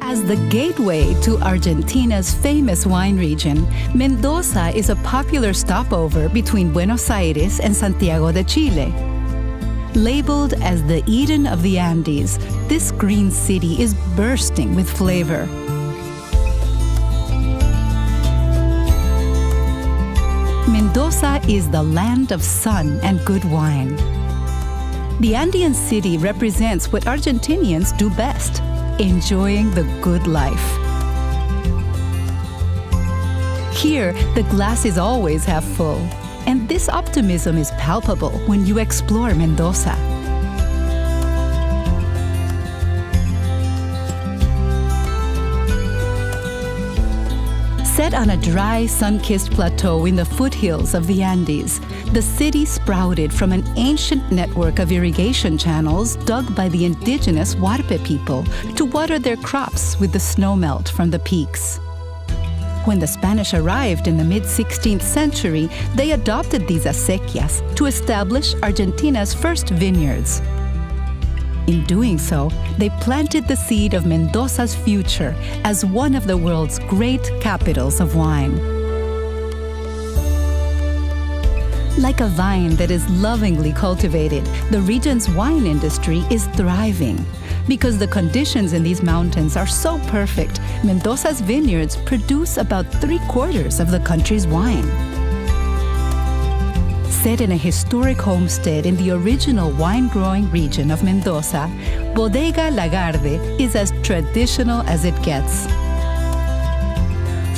As the gateway to Argentina's famous wine region, Mendoza is a popular stopover between Buenos Aires and Santiago de Chile. Labeled as the Eden of the Andes, this green city is bursting with flavor. Mendoza is the land of sun and good wine. The Andean city represents what Argentinians do best: enjoying the good life. Here, the glass is always half full, and this optimism is palpable when you explore Mendoza. Set on a dry, sun-kissed plateau in the foothills of the Andes, the city sprouted from an ancient network of irrigation channels dug by the indigenous Huarpe people to water their crops with the snowmelt from the peaks. When the Spanish arrived in the mid-16th century, they adopted these acequias to establish Argentina's first vineyards. In doing so, they planted the seed of Mendoza's future as one of the world's great capitals of wine. Like a vine that is lovingly cultivated, the region's wine industry is thriving. Because the conditions in these mountains are so perfect, Mendoza's vineyards produce about 3/4 of the country's wine. Set in a historic homestead in the original wine-growing region of Mendoza, Bodega Lagarde is as traditional as it gets.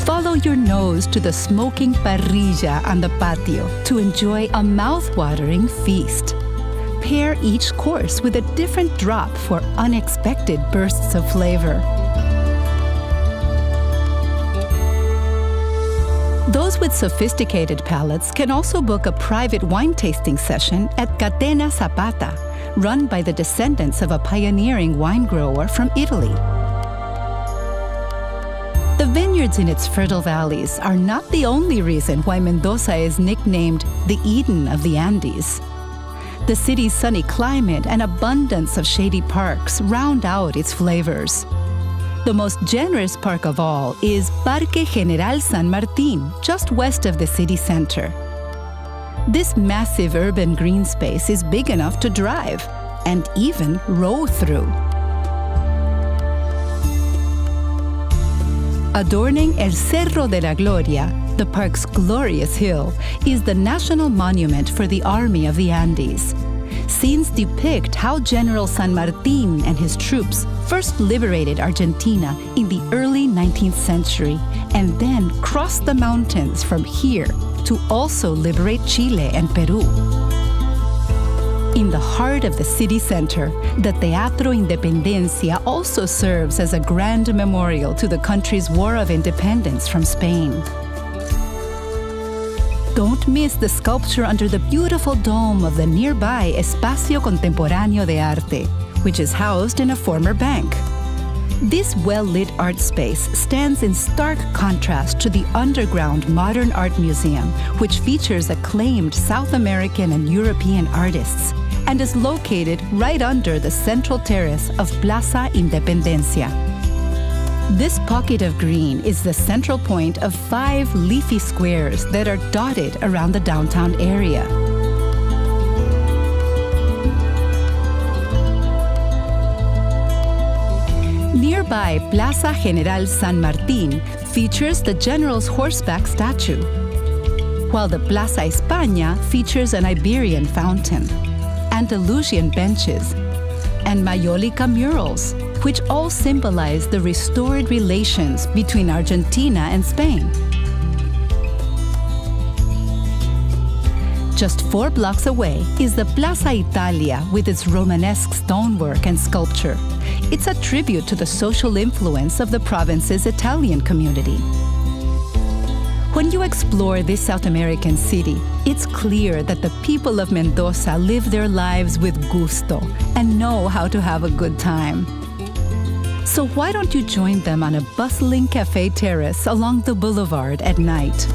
Follow your nose to the smoking parrilla on the patio to enjoy a mouth-watering feast. Pair each course with a different drop for unexpected bursts of flavor. Those with sophisticated palates can also book a private wine tasting session at Catena Zapata, run by the descendants of a pioneering wine grower from Italy. The vineyards in its fertile valleys are not the only reason why Mendoza is nicknamed the Eden of the Andes. The city's sunny climate and abundance of shady parks round out its flavors. The most generous park of all is Parque General San Martín, just west of the city center. This massive urban green space is big enough to drive and even row through. Adorning El Cerro de la Gloria, the park's glorious hill, is the national monument for the Army of the Andes. Scenes depict how General San Martín and his troops first liberated Argentina in the early 19th century and then crossed the mountains from here to also liberate Chile and Peru. In the heart of the city center, the Teatro Independencia also serves as a grand memorial to the country's War of Independence from Spain. Don't miss the sculpture under the beautiful dome of the nearby Espacio Contemporáneo de Arte, which is housed in a former bank. This well-lit art space stands in stark contrast to the underground Modern Art Museum, which features acclaimed South American and European artists, and is located right under the central terrace of Plaza Independencia. This pocket of green is the central point of 5 leafy squares that are dotted around the downtown area. Nearby Plaza General San Martín features the general's horseback statue, while the Plaza España features an Iberian fountain, Andalusian benches, and Mayólica murals, which all symbolize the restored relations between Argentina and Spain. Just 4 blocks away is the Plaza Italia with its Romanesque stonework and sculpture. It's a tribute to the social influence of the province's Italian community. When you explore this South American city, it's clear that the people of Mendoza live their lives with gusto and know how to have a good time. So why don't you join them on a bustling cafe terrace along the boulevard at night?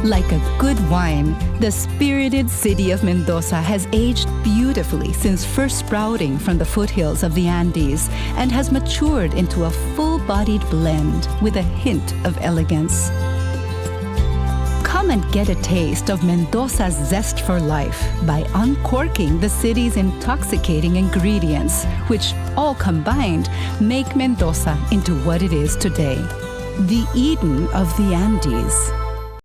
Like a good wine, the spirited city of Mendoza has aged beautifully since first sprouting from the foothills of the Andes and has matured into a full-bodied blend with a hint of elegance. Come and get a taste of Mendoza's zest for life by uncorking the city's intoxicating ingredients, which, all combined, make Mendoza into what it is today. The Eden of the Andes.